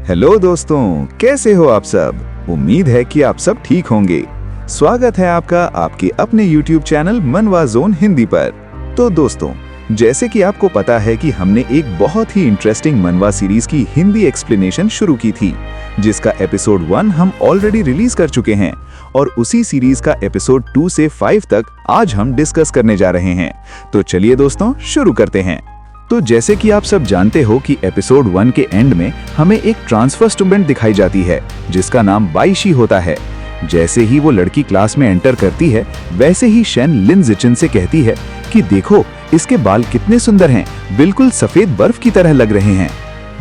Hello दोस्तों, कैसे हो आप सब। उम्मीद है कि आप सब ठीक होंगे। स्वागत है आपका आपके अपने YouTube चैनल मनवा जोन हिंदी पर। तो दोस्तों, जैसे कि आपको पता है कि हमने एक बहुत ही इंटरेस्टिंग मनवा सीरीज की हिंदी एक्सप्लेनेशन शुरू की थी, जिसका एपिसोड 1 हम ऑलरेडी रिलीज कर चुके हैं और उसी सीरीज का एपिसोड 2 से 5 तक आज हम डिस्कस करने जा रहे हैं। तो चलिए दोस्तों, शुरू करते हैं। तो जैसे कि आप सब जानते हो कि एपिसोड 1 के एंड में हमें एक ट्रांसफर स्टूडेंट दिखाई जाती है जिसका नाम बाइशी होता है। जैसे ही वो लड़की क्लास में एंटर करती है, वैसे ही शेन लिन जिचिन से कहती है कि देखो इसके बाल कितने सुंदर हैं, बिल्कुल सफेद बर्फ की तरह लग रहे हैं।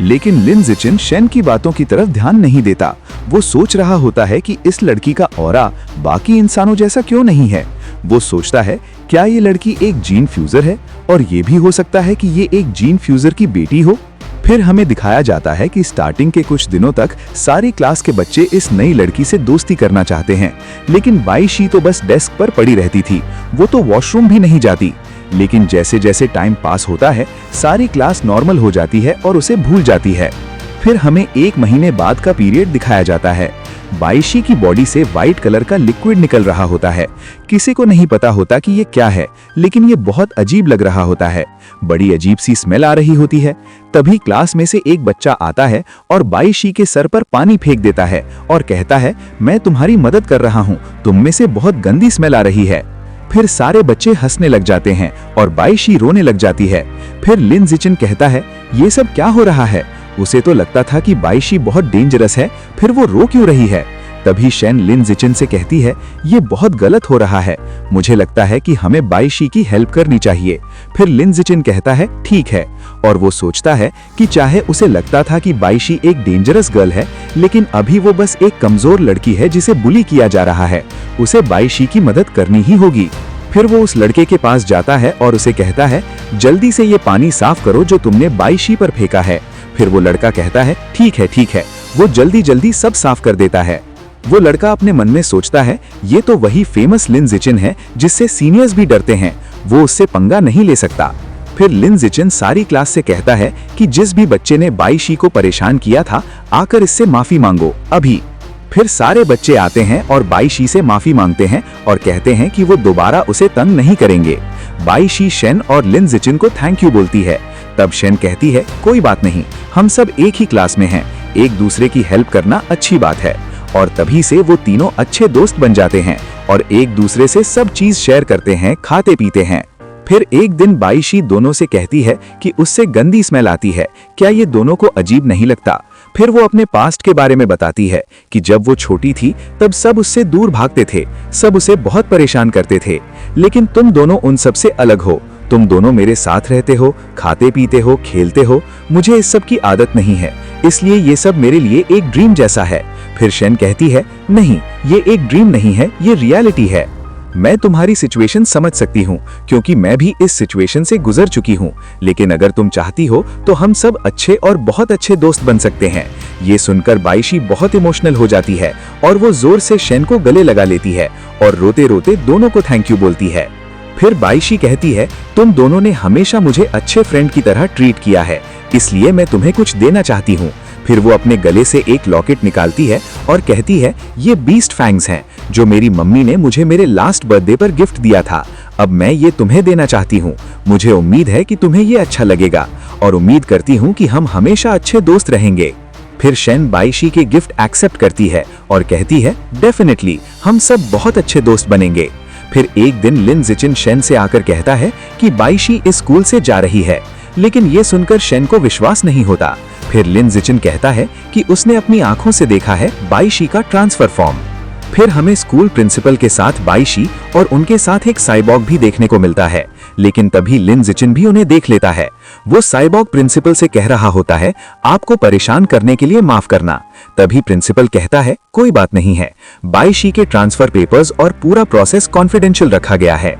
लेकिन लिन जिचिन शेन की बातों की तरफ ध्यान नहीं देता। वो सोच रहा होता है कि इस लड़की का ऑरा बाकी इंसानों जैसा क्यों नहीं है। वो सोचता है क्या ये लड़की एक जीन फ्यूजर है, और ये भी हो सकता है कि ये एक जीन फ्यूजर की बेटी हो। फिर हमें दिखाया जाता है कि स्टार्टिंग के कुछ दिनों तक सारी क्लास के बच्चे इस नई लड़की से दोस्ती करना चाहते हैं, लेकिन बाइशी तो बस डेस्क पर पड़ी रहती थी। वो तो वॉशरूम भी नहीं जाती। लेकिन जैसे जैसे टाइम पास होता है, सारी क्लास नॉर्मल हो जाती है और उसे भूल जाती है। फिर हमें 1 महीने बाद का पीरियड दिखाया जाता है। बाइशी की बॉडी से व्हाइट कलर का लिक्विड निकल रहा होता है। किसी को नहीं पता होता कि ये क्या है, लेकिन ये बहुत अजीब लग रहा होता है। बड़ी अजीब सी स्मेल आ रही होती है। तभी क्लास में से एक बच्चा आता है और बाइशी के सर पर पानी फेंक देता है और कहता है, मैं तुम्हारी मदद कर रहा हूँ, तुम में से बहुत गंदी स्मेल आ रही है। फिर सारे बच्चे हंसने लग जाते हैं और बाइशी रोने लग जाती है। फिर लिन जिचिन कहता है, ये सब क्या हो रहा है। उसे तो लगता था कि बाइशी बहुत डेंजरस है, फिर वो रो क्यों रही है। तभी शेन लिन जिचिन से कहती है, ये बहुत गलत हो रहा है, मुझे लगता है कि हमें बाइशी की हेल्प करनी चाहिए। फिर लिन जिचिन कहता है ठीक है, और वो सोचता है कि चाहे उसे लगता था कि बाइशी एक डेंजरस गर्ल है, लेकिन अभी वो बस एक कमजोर लड़की है जिसे बुली किया जा रहा है। उसे बाइशी की मदद करनी ही होगी। फिर वो उस लड़के के पास जाता है और उसे कहता है, जल्दी से ये पानी साफ करो जो तुमने बाइशी पर फेंका है। फिर वो लड़का कहता है ठीक है। वो जल्दी जल्दी सब साफ कर देता है। वो लड़का अपने मन में सोचता है, ये तो वही फेमस लिन जिचिन है जिससे सीनियर्स भी डरते हैं, वो उससे पंगा नहीं ले सकता। फिर लिन जिचिन सारी क्लास से कहता है कि जिस भी बच्चे ने बाइशी को परेशान किया था, आकर इससे माफी मांगो अभी। फिर सारे बच्चे आते हैं और बाइशी से माफी मांगते हैं और कहते हैं कि वो दोबारा उसे तंग नहीं करेंगे। बाइशी शेन और लिन जिचिन को थैंक यू बोलती है। तब शेन कहती है, कोई बात नहीं, हम सब एक ही क्लास में हैं, एक दूसरे की हेल्प करना अच्छी बात है। और तभी से वो तीनों अच्छे दोस्त बन जाते हैं और एक दूसरे से सब चीज शेयर करते हैं, खाते पीते हैं। फिर एक दिन बाइशी दोनों से कहती है कि उससे गंदी स्मेल आती है, क्या ये दोनों को अजीब नहीं लगता। फिर वो अपने पास्ट के बारे में बताती है कि जब वो छोटी थी तब सब उससे दूर भागते थे, सब उसे बहुत परेशान करते थे, लेकिन तुम दोनों उन सब से अलग हो। तुम दोनों मेरे साथ रहते हो, खाते पीते हो, खेलते हो। मुझे इस सब की आदत नहीं है, इसलिए ये सब मेरे लिए एक ड्रीम जैसा है। फिर शेन कहती है, नहीं, ये एक ड्रीम नहीं है, ये रियलिटी है। मैं तुम्हारी सिचुएशन समझ सकती हूँ क्योंकि मैं भी इस सिचुएशन से गुजर चुकी हूँ, लेकिन अगर तुम चाहती हो तो हम सब अच्छे और बहुत अच्छे दोस्त बन सकते हैं। ये सुनकर बाइशी बहुत इमोशनल हो जाती है और वो जोर से शेन को गले लगा लेती है और रोते रोते दोनों को थैंक यू बोलती है। फिर बाइशी कहती है, तुम दोनों ने हमेशा मुझे अच्छे फ्रेंड की तरह ट्रीट किया है, इसलिए मैं तुम्हें कुछ देना चाहती हूँ। फिर वो अपने गले से एक लॉकेट निकालती है और कहती है, ये बीस्ट फैंग्स हैं जो मेरी मम्मी ने मुझे मेरे लास्ट बर्थडे पर गिफ्ट दिया था। अब मैं ये तुम्हें देना चाहती हूँ। मुझे उम्मीद है कि तुम्हें ये अच्छा लगेगा और उम्मीद करती हूँ कि हम हमेशा अच्छे दोस्त रहेंगे। फिर शेन बाइशी के गिफ्ट एक्सेप्ट करती है और कहती है, डेफिनेटली हम सब बहुत अच्छे दोस्त बनेंगे। फिर एक दिन लिन जिचिन शेन से आकर कहता है कि बाइशी इस स्कूल से जा रही है, लेकिन ये सुनकर शेन को विश्वास नहीं होता। फिर लिन जिचिन कहता है कि उसने अपनी आंखों से देखा है बाइशी का ट्रांसफर फॉर्म। फिर हमें स्कूल प्रिंसिपल के साथ बाइशी और उनके साथ एक साइबॉग भी देखने को मिलता है, लेकिन तभी लिन जिचिन भी उन्हें देख लेता है। वो साइबॉग प्रिंसिपल से कह रहा होता है, आपको परेशान करने के लिए माफ करना। तभी प्रिंसिपल कहता है, कोई बात नहीं है, बाइशी के ट्रांसफर पेपर्स और पूरा प्रोसेस कॉन्फिडेंशियल रखा गया है।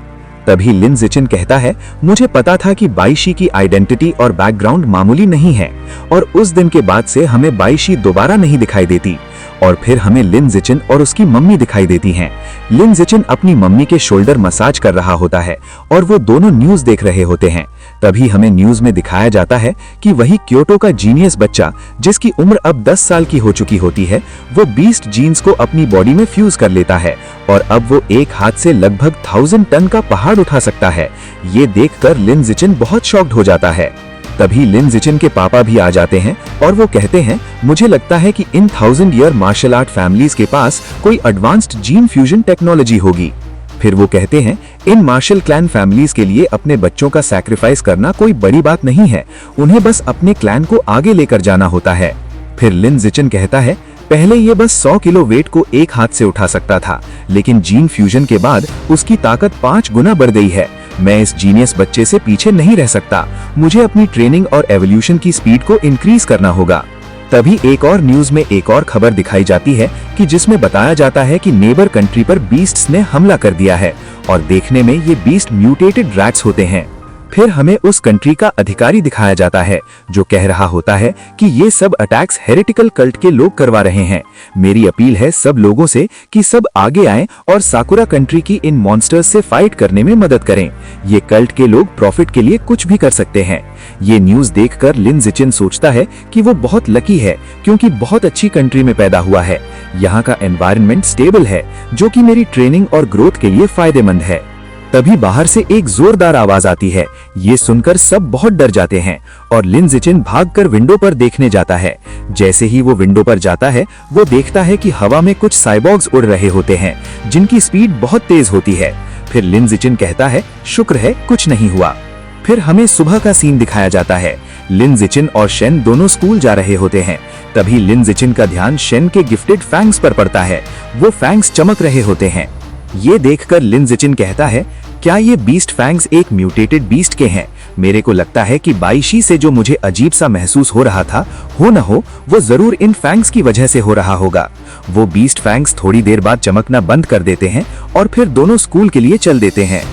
तभी लिन जिचिन कहता है, मुझे पता था कि बाइशी की आइडेंटिटी और बैकग्राउंड मामूली नहीं है, और उस दिन के बाद से हमें बाइशी दोबारा नहीं दिखाई देती। और फिर हमें लिन जिचिन और उसकी मम्मी दिखाई देती हैं। लिन जिचिन अपनी मम्मी के शोल्डर मसाज कर रहा होता है और वो दोनों न्यूज देख रहे होते हैं। तभी हमें न्यूज में दिखाया जाता है कि वही क्योटो का जीनियस बच्चा, जिसकी उम्र अब 10 साल की हो चुकी होती है, वो बीस्ट जीन्स को अपनी बॉडी में फ्यूज कर लेता है और अब वो एक हाथ से लगभग 1000 टन का पहाड़ उठा सकता है। ये देखकर लिन जिचिन बहुत शॉक्ड हो जाता है। तभी लिन जिचिन के पापा भी आ जाते हैं और वो कहते हैं, मुझे लगता है कि इन 1000 ईयर मार्शल आर्ट फैमिलीज के पास कोई एडवांस्ड जीन फ्यूजन टेक्नोलॉजी होगी। फिर वो कहते हैं, इन मार्शल क्लैन फैमिलीज के लिए अपने बच्चों का सैक्रिफाइस करना कोई बड़ी बात नहीं है, उन्हें बस अपने क्लैन को आगे लेकर जाना होता है। फिर लिन जिचिन कहता है, पहले ये बस 100 किलो वेट को एक हाथ से उठा सकता था, लेकिन जीन फ्यूजन के बाद उसकी ताकत 5 गुना बढ़ गई है। मैं इस जीनियस बच्चे से पीछे नहीं रह सकता, मुझे अपनी ट्रेनिंग और एवोल्यूशन की स्पीड को इंक्रीज करना होगा। तभी एक और न्यूज में एक और खबर दिखाई जाती है कि जिसमें बताया जाता है कि नेबर कंट्री पर बीस्ट्स ने हमला कर दिया है और देखने में ये बीस्ट म्यूटेटेड रैट्स होते हैं। फिर हमें उस कंट्री का अधिकारी दिखाया जाता है जो कह रहा होता है कि ये सब अटैक्स हेरेटिकल कल्ट के लोग करवा रहे हैं। मेरी अपील है सब लोगों से कि सब आगे आएं और साकुरा कंट्री की इन मॉन्स्टर्स से फाइट करने में मदद करें। ये कल्ट के लोग प्रॉफिट के लिए कुछ भी कर सकते हैं। ये न्यूज देखकर लिन जिचिन सोचता है कि वो बहुत लकी है क्योंकि बहुत अच्छी कंट्री में पैदा हुआ है। यहाँ का एनवायरनमेंट स्टेबल है जो कि मेरी ट्रेनिंग और ग्रोथ के लिए फायदेमंद है। तभी बाहर से एक जोरदार आवाज आती है। ये सुनकर सब बहुत डर जाते हैं और लिन जिचिन भागकर विंडो पर देखने जाता है। जैसे ही वो विंडो पर जाता है, वो देखता है कि हवा में कुछ साइबॉर्ग्स उड़ रहे होते हैं जिनकी स्पीड बहुत तेज होती है। फिर लिन जिचिन कहता है, शुक्र है कुछ नहीं हुआ। फिर हमें सुबह का सीन दिखाया जाता है। लिन जिचिन और शेन दोनों स्कूल जा रहे होते हैं। तभी लिन जिचिन का ध्यान शेन के गिफ्टेड फैंग्स पर पड़ता है। वो फैंग्स चमक रहे होते हैं। ये देखकर लिन जिचिन कहता है, क्या ये बीस्ट फैंग्स एक म्यूटेटेड बीस्ट के हैं? मेरे को लगता है कि बाइशी से जो मुझे अजीब सा महसूस हो रहा था, हो न हो वो जरूर इन फैंग्स की वजह से हो रहा होगा। वो बीस्ट फैंग्स थोड़ी देर बाद चमकना बंद कर देते हैं और फिर दोनों स्कूल के लिए चल देते हैं।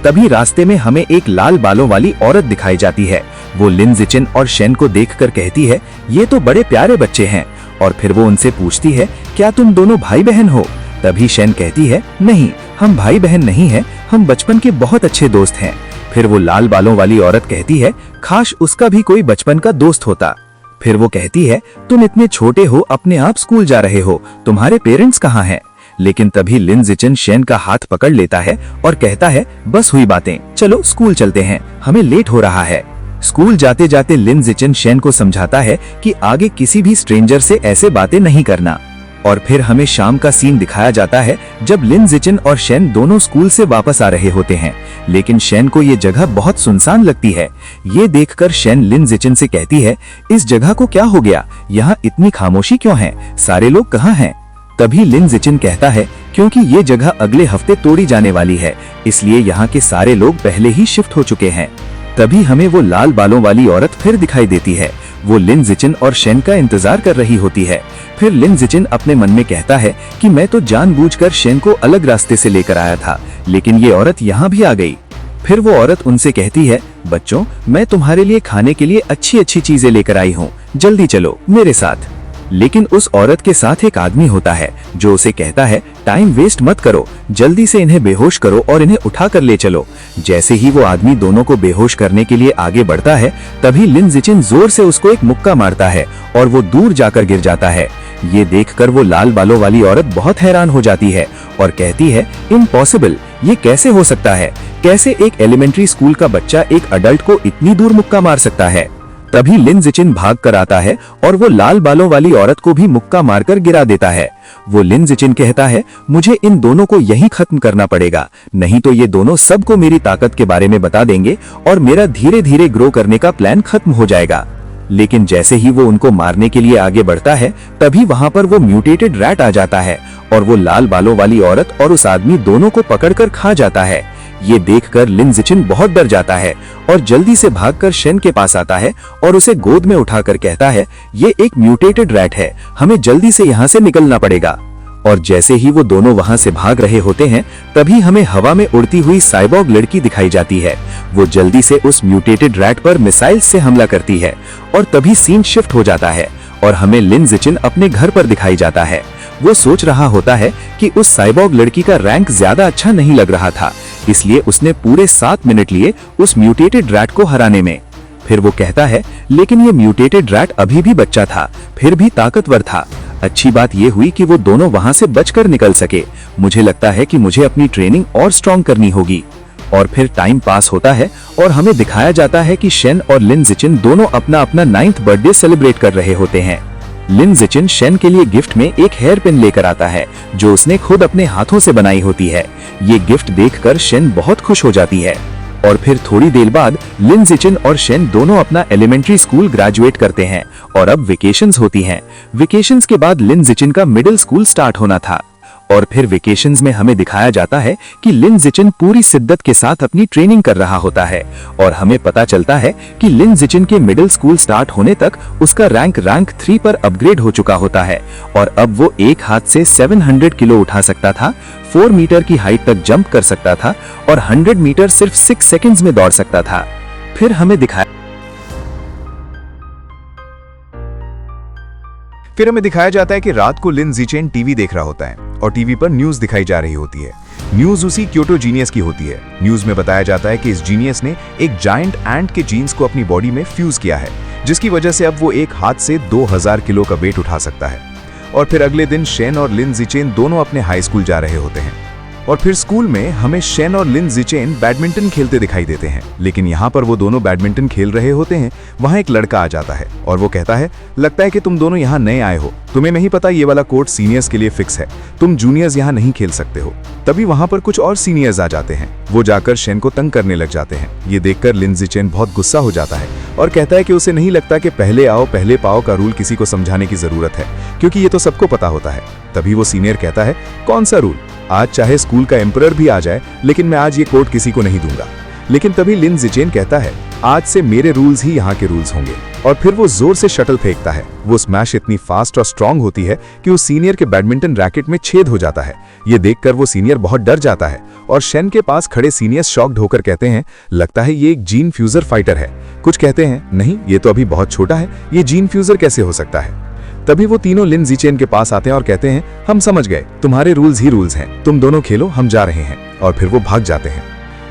तभी रास्ते में हमें एक लाल बालों वाली औरत दिखाई जाती है। वो लिन जिचिन और शेन को देखकर कहती है, ये तो बड़े प्यारे बच्चे हैं। और फिर वो उनसे पूछती है, क्या तुम दोनों भाई बहन हो? तभी शेन कहती है, नहीं, हम भाई बहन नहीं हैं, हम बचपन के बहुत अच्छे दोस्त हैं। फिर वो लाल बालों वाली औरत कहती है, काश उसका भी कोई बचपन का दोस्त होता। फिर वो कहती है, तुम इतने छोटे हो, अपने आप स्कूल जा रहे हो, तुम्हारे पेरेंट्स कहाँ हैं? लेकिन तभी लिन जिचिन शेन का हाथ पकड़ लेता है और कहता है, बस हुई बातें, चलो स्कूल चलते हैं, हमें लेट हो रहा है। स्कूल जाते जाते लिन जिचिन शेन को समझाता है कि आगे किसी भी स्ट्रेंजर से ऐसे बातें नहीं करना। और फिर हमें शाम का सीन दिखाया जाता है जब लिन जिचिन और शेन दोनों स्कूल से वापस आ रहे होते हैं, लेकिन शेन को ये जगह बहुत सुनसान लगती है। ये देखकर शेन लिन जिचिन से कहती है, इस जगह को क्या हो गया? यहाँ इतनी खामोशी क्यों है? सारे लोग कहाँ हैं? तभी लिन जिचिन कहता है, क्योंकि ये जगह अगले हफ्ते तोड़ी जाने वाली है, इसलिए यहाँ के सारे लोग पहले ही शिफ्ट हो चुके हैं। तभी हमें वो लाल बालों वाली औरत फिर दिखाई देती है। वो लिन जिचिन और शेन का इंतजार कर रही होती है। फिर लिन जिचिन अपने मन में कहता है कि मैं तो जानबूझकर शेन को अलग रास्ते से लेकर आया था, लेकिन ये औरत यहाँ भी आ गई। फिर वो औरत उनसे कहती है, बच्चों, मैं तुम्हारे लिए खाने के लिए अच्छी अच्छी चीजें लेकर आई हूँ, जल्दी चलो मेरे साथ। लेकिन उस औरत के साथ एक आदमी होता है जो उसे कहता है, टाइम वेस्ट मत करो, जल्दी से इन्हें बेहोश करो और इन्हें उठा कर ले चलो। जैसे ही वो आदमी दोनों को बेहोश करने के लिए आगे बढ़ता है, तभी लिन जिचिन जोर से उसको एक मुक्का मारता है और वो दूर जाकर गिर जाता है। ये देखकर वो लाल बालों वाली औरत बहुत हैरान हो जाती है और कहती है, इम्पॉसिबल, ये कैसे हो सकता है? कैसे एक एलिमेंट्री स्कूल का बच्चा एक अडल्ट को इतनी दूर मुक्का मार सकता है? तभी लिन जिचिन भाग कर आता है और वो लाल बालों वाली औरत को भी मुक्का मारकर गिरा देता है। वो लिन जिचिन कहता है, मुझे इन दोनों को यहीं खत्म करना पड़ेगा, नहीं तो ये दोनों सबको मेरी ताकत के बारे में बता देंगे और मेरा धीरे धीरे ग्रो करने का प्लान खत्म हो जाएगा। लेकिन जैसे ही वो उनको मारने के लिए आगे बढ़ता है, तभी वहाँ पर वो म्यूटेटेड रैट आ जाता है और वो लाल बालों वाली औरत और उस आदमी दोनों को पकड़कर खा जाता है। ये देखकर लिन जिचिन बहुत डर जाता है और जल्दी से भागकर शेन के पास आता है और उसे गोद में उठाकर कहता है, ये एक म्यूटेटेड रैट है, हमें जल्दी से यहाँ से निकलना पड़ेगा। और जैसे ही वो दोनों वहाँ से भाग रहे होते हैं, तभी हमें हवा में उड़ती हुई साइबॉर्ग लड़की दिखाई जाती है। वो जल्दी से उस म्यूटेटेड रैट पर मिसाइल से हमला करती है और तभी सीन शिफ्ट हो जाता है और हमें लिन जिचिन अपने घर पर दिखाई जाता है। वो सोच रहा होता है कि उस साइबॉर्ग लड़की का रैंक ज्यादा अच्छा नहीं लग रहा था, इसलिए उसने पूरे 7 मिनट लिए उस म्यूटेटेड रैट को हराने में। फिर वो कहता है, लेकिन ये म्यूटेटेड रैट अभी भी बच्चा था, फिर भी ताकतवर था। अच्छी बात ये हुई कि वो दोनों वहां से बचकर निकल सके। मुझे लगता है कि मुझे अपनी ट्रेनिंग और स्ट्रॉन्ग करनी होगी। और फिर टाइम पास होता है और हमें दिखाया जाता है कि शेन और लिन जिचिन दोनों अपना अपना 9th बर्थडे सेलिब्रेट कर रहे होते हैं। लिन जिचिन शेन के लिए गिफ्ट में एक हेयर पिन लेकर आता है जो उसने खुद अपने हाथों से बनाई होती है। ये गिफ्ट देखकर शेन बहुत खुश हो जाती है। और फिर थोड़ी देर बाद लिन जिचिन और शेन दोनों अपना एलिमेंट्री स्कूल ग्रेजुएट करते हैं और अब वेकेशंस होती हैं। वेकेशंस के बाद लिन जिचिन का मिडिल स्कूल स्टार्ट होना था। और फिर वेकेशंस में हमें दिखाया जाता है कि लिन जिचिन पूरी शिद्दत के साथ अपनी ट्रेनिंग कर रहा होता है और हमें पता चलता है कि लिन जिचिन के मिडिल स्कूल स्टार्ट होने तक उसका रैंक 3 पर अपग्रेड हो चुका होता है और अब वो एक हाथ से 700 किलो उठा सकता था, 4 मीटर की हाइट तक जंप कर सकता था और 100 मीटर सिर्फ 6 सेकंड्स में दौड़ सकता था। फिर हमें दिखाया जाता है कि रात को लिन जिचेन टीवी देख रहा होता है और टीवी पर न्यूज दिखाई जा रही होती है। न्यूज उसी क्योटो जीनियस की होती है। न्यूज में बताया जाता है कि इस जीनियस ने एक जायंट एंट के जीन्स को अपनी बॉडी में फ्यूज किया है, जिसकी वजह से अब वो एक हाथ से 2000 किलो का वेट उठा सकता है। और फिर अगले दिन शेन और लिन जिचेन दोनों अपने हाई स्कूल जा रहे होते हैं और फिर स्कूल में हमें शेन और लिन जिचेन बैडमिंटन खेलते दिखाई देते हैं। लेकिन यहाँ पर वो दोनों बैडमिंटन खेल रहे होते हैं, वहाँ एक लड़का आ जाता है और वो कहता है, लगता है कि तुम दोनों यहाँ नए आए हो, तुम्हें नहीं पता ये वाला कोर्ट सीनियर्स के लिए फिक्स है, तुम जूनियर्स यहाँ नहीं खेल सकते हो। तभी वहाँ पर कुछ और सीनियर्स आ जाते हैं। वो जाकर शेन को तंग करने लग जाते हैं। ये देखकर लिन जिचेन बहुत गुस्सा हो जाता है और कहता है कि उसे नहीं लगता कि पहले आओ पहले पाओ का रूल किसी को समझाने की जरूरत है, क्योंकि ये तो सबको पता होता है। तभी वो सीनियर कहता है, कौन सा रूल? आज चाहे स्कूल का एम्परर भी आ जाए, लेकिन मैं आज ये कोर्ट किसी को नहीं दूंगा। लेकिन तभी लिन जिचेन कहता है, आज से मेरे रूल्स ही यहाँ के रूल्स होंगे। और फिर वो जोर से शटल फेंकता है। वो स्मैश इतनी फास्ट और स्ट्रांग होती है कि उस सीनियर के बैडमिंटन रैकेट में छेद हो जाता है। ये देखकर वो सीनियर बहुत डर जाता है और शेन के पास खड़े सीनियर्स शॉक्ड होकर कहते हैं, लगता है ये एक जीन फ्यूजर फाइटर है। कुछ कहते हैं, नहीं ये तो अभी बहुत छोटा है, ये जीन फ्यूजर कैसे हो सकता है। तभी वो तीनों लिन जिचेन के पास आते हैं और कहते हैं, हम समझ गए, तुम्हारे रूल्स ही रूल्स हैं, तुम दोनों खेलो, हम जा रहे हैं। और फिर वो भाग जाते हैं।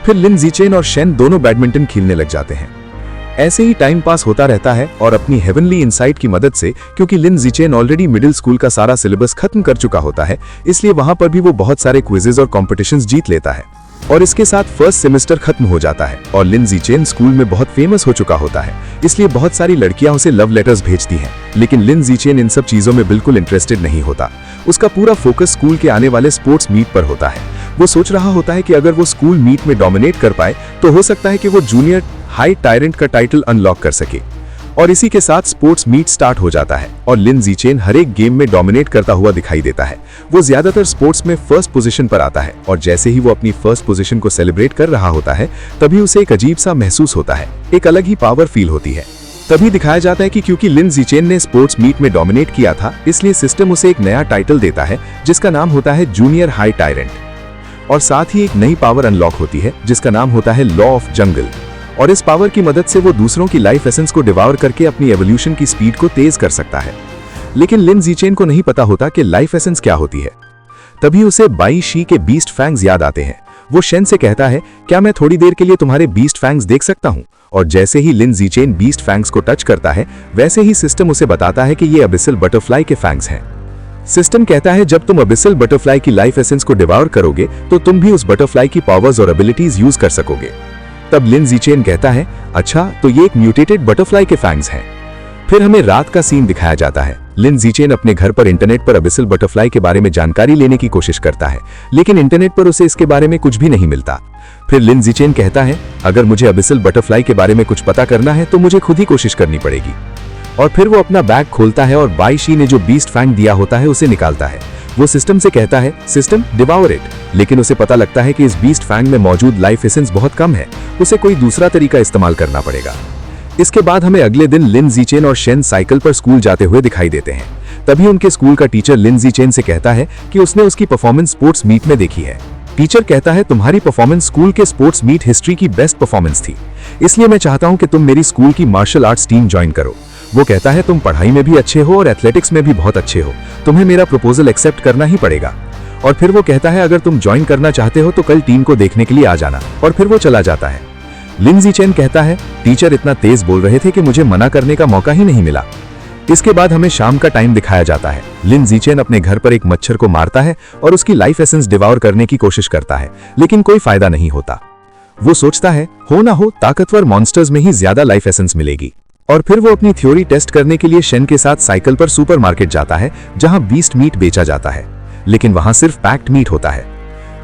फिर लिन जिचेन और शेन दोनों बैडमिंटन खेलने लग जाते हैं। ऐसे ही टाइम पास होता रहता है और अपनी हेवनली इनसाइट की मदद से, क्योंकि लिन जिचेन ऑलरेडी मिडिल स्कूल का सारा सिलेबस खत्म कर चुका होता है, इसलिए वहां पर भी वो बहुत सारे क्विजेज और कॉम्पिटिशंस जीत लेता है। और इसके साथ फर्स्ट सेमेस्टर खत्म हो जाता है और लिन जिचेन स्कूल में बहुत फेमस हो चुका होता है, इसलिए बहुत सारी लड़कियां उसे लव लेटर्स भेजती हैं। लेकिन लिन जिचेन इन सब चीजों में बिल्कुल इंटरेस्टेड नहीं होता। उसका पूरा फोकस स्कूल के आने वाले स्पोर्ट्स मीट पर होता है। वो सोच रहा होता है कि अगर वो स्कूल मीट में डोमिनेट कर पाए तो हो सकता है कि वो जूनियर हाई टायरेंट का टाइटल अनलॉक कर सके। और इसी के साथ स्पोर्ट्स मीट स्टार्ट हो जाता है और लिन जिचेन हर एक गेम में डोमिनेट करता हुआ दिखाई देता है। वो ज्यादातर स्पोर्ट्स में फर्स्ट पोजीशन पर आता है और जैसे ही वो अपनी फर्स्ट पोजीशन को सेलिब्रेट कर रहा होता है, तभी उसे एक अजीब सा महसूस होता है, एक अलग ही पावर फील होती है। तभी दिखाया जाता है कि क्योंकि लिन जिचेन ने स्पोर्ट्स मीट में डोमिनेट किया था, इसलिए सिस्टम उसे एक नया टाइटल देता है जिसका नाम होता है जूनियर हाई टायरेंट। और साथ ही एक नई पावर अनलॉक होती है जिसका नाम होता है लॉ ऑफ जंगल। और इस पावर की मदद से वो दूसरों की लाइफ एसेंस को डिवाउर करके अपनी एवोल्यूशन की स्पीड को तेज कर सकता है। लेकिन लिन जिचेन को नहीं पता होता कि लाइफ एसेंस क्या होती है। तभी उसे बाई शी के बीस्ट फैंग्स याद आते हैं। वो शेन से कहता है, क्या मैं थोड़ी देर के लिए तुम्हारे बीस्ट फैंग्स देख सकता हूँ? और जैसे ही लिन जिचेन बीस्ट फैंग्स को टच करता है, वैसे ही सिस्टम उसे बताता है कि ये अबिसल बटरफ्लाई के फैंग्स हैं। सिस्टम कहता है, जब तुम अबिसल बटरफ्लाई की लाइफ एसेंस को डिवाउर करोगे तो तुम भी उस बटरफ्लाई की पावर्स और एबिलिटीज यूज कर सकोगे। तब लिन जिचेन कहता है, अच्छा तो ये एक म्यूटेटेड बटरफ्लाई के फैंग्स हैं। फिर हमें रात का सीन दिखाया जाता है। लिन जिचेन अपने घर पर इंटरनेट पर अबिसल बटरफ्लाई के बारे में जानकारी लेने की कोशिश करता है, लेकिन इंटरनेट पर उसे इसके बारे में कुछ भी नहीं मिलता। फिर लिन जिचेन कहता है, अगर मुझे अबिसल बटरफ्लाई के बारे में कुछ पता करना है तो मुझे खुद ही कोशिश करनी पड़ेगी। और फिर वो अपना बैग खोलता है और बाई शी ने जो बीस्ट फैंग दिया होता है उसे निकालता है। वो सिस्टम से कहता है, सिस्टम डिवाउर इट। लेकिन उसे पता लगता है कि इस बीस्ट फैंग में मौजूद लाइफ एसेंस बहुत कम है, उसे कोई दूसरा तरीका इस्तेमाल करना पड़ेगा। इसके बाद हमें अगले दिन लिन जिचेन और शेन साइकिल पर स्कूल जाते हुए दिखाई देते हैं। तभी उनके स्कूल का टीचर लिन जिचेन से कहता है कि उसने उसकी परफॉर्मेंस स्पोर्ट्स मीट में देखी है। टीचर कहता है, तुम्हारी परफॉर्मेंस स्कूल के स्पोर्ट्स मीट हिस्ट्री की बेस्ट परफॉर्मेंस थी, इसलिए मैं चाहता हूं कि तुम मेरी स्कूल की मार्शल आर्ट्स टीम ज्वाइन करो। वो कहता है तुम पढ़ाई में भी अच्छे हो और एथलेटिक्स में भी बहुत अच्छे हो, तुम्हें मेरा प्रपोजल एक्सेप्ट करना ही पड़ेगा। और फिर वो कहता है अगर तुम ज्वाइन करना चाहते हो तो कल टीम को देखने के लिए आ जाना, और फिर वो चला जाता है। लिन ज़ीचेन कहता है टीचर इतना तेज बोल रहे थे कि मुझे मना करने का मौका ही नहीं मिला। इसके बाद हमें शाम का टाइम दिखाया जाता है। लिन ज़ीचेन अपने घर पर एक मच्छर को मारता है और उसकी लाइफ एसेंस डिवॉर करने की कोशिश करता है, लेकिन कोई फायदा नहीं होता। वो सोचता है हो ना हो ताकतवर मॉन्स्टर्स में ही ज्यादा लाइफ एसेंस मिलेगी। और फिर वो अपनी थ्योरी टेस्ट करने के लिए शेन के साथ साइकिल पर सुपरमार्केट जाता है जहां बीस्ट मीट बेचा जाता है, लेकिन वहां सिर्फ पैक्ड मीट होता है।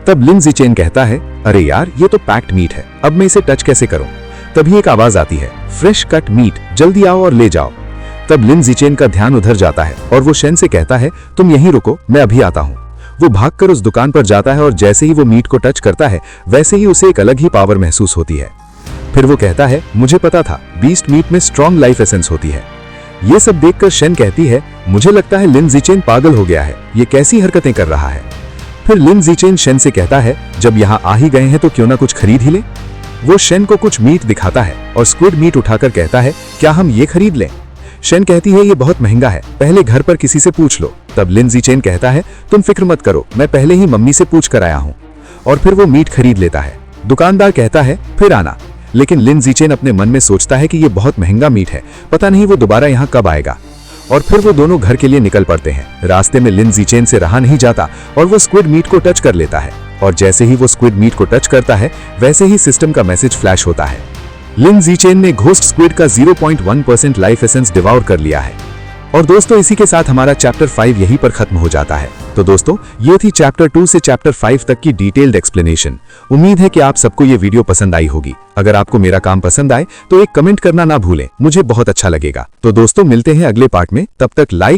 तब लिन ज़ीचेन कहता है अरे यार ये तो पैक्ड मीट है, अब मैं इसे टच कैसे करूं। तभी एक आवाज आती है फ्रेश कट मीट, जल्दी आओ और ले जाओ। तब लिन ज़ीचेन का ध्यान उधर जाता है और वो शेन से कहता है तुम यहीं रुको, मैं अभी आता हूं। वो भागकर उस दुकान पर जाता है और जैसे ही वो मीट को टच करता है वैसे ही उसे एक अलग ही पावर महसूस होती है। फिर वो कहता है मुझे पता था बीस्ट मीट में स्ट्रॉन्ग लाइफ एसेंस होती है। ये सब देखकर शेन कहती है मुझे लगता है लिन ज़ीचेन पागल हो गया है, ये कैसी हरकतें कर रहा है। फिर लिन ज़ीचेन शेन से कहता है जब यहाँ आ ही गए हैं तो क्यों ना कुछ खरीद ही ले। वो शेन को कुछ मीट दिखाता है और स्क्विड मीट उठाकर कहता है क्या हम ये खरीद लें। शेन कहती है ये बहुत महंगा है, पहले घर पर किसी से पूछ लो। तब लिन ज़ीचेन कहता है तुम फिक्र मत करो, मैं पहले ही मम्मी से पूछ कर आया हूँ। और फिर वो मीट खरीद लेता है। दुकानदार कहता है फिर आना, लेकिन लिन ज़ीचेन अपने मन में सोचता है कि ये बहुत महंगा मीट है, पता नहीं वो दोबारा यहाँ कब आएगा। और फिर वो दोनों घर के लिए निकल पड़ते हैं। रास्ते में लिन ज़ीचेन से रहा नहीं जाता और वो स्क्विड मीट को टच कर लेता है, और जैसे ही वो स्क्विड मीट को टच करता है वैसे ही सिस्टम का मैसेज फ्लैश होता है। लिन ज़ीचेन ने घोस्ट स्क्विड का 0.1% लाइफ एसेंस डिवॉर कर लिया है। और दोस्तों इसी के साथ हमारा चैप्टर 5 यहीं पर खत्म हो जाता है। तो दोस्तों ये थी चैप्टर 2 से चैप्टर 5 तक की डिटेल्ड एक्सप्लेनेशन। उम्मीद है कि आप सबको ये वीडियो पसंद आई होगी। अगर आपको मेरा काम पसंद आए तो एक कमेंट करना ना भूलें, मुझे बहुत अच्छा लगेगा। तो दोस्तों मिलते हैं अगले पार्ट में, तब तक लाइक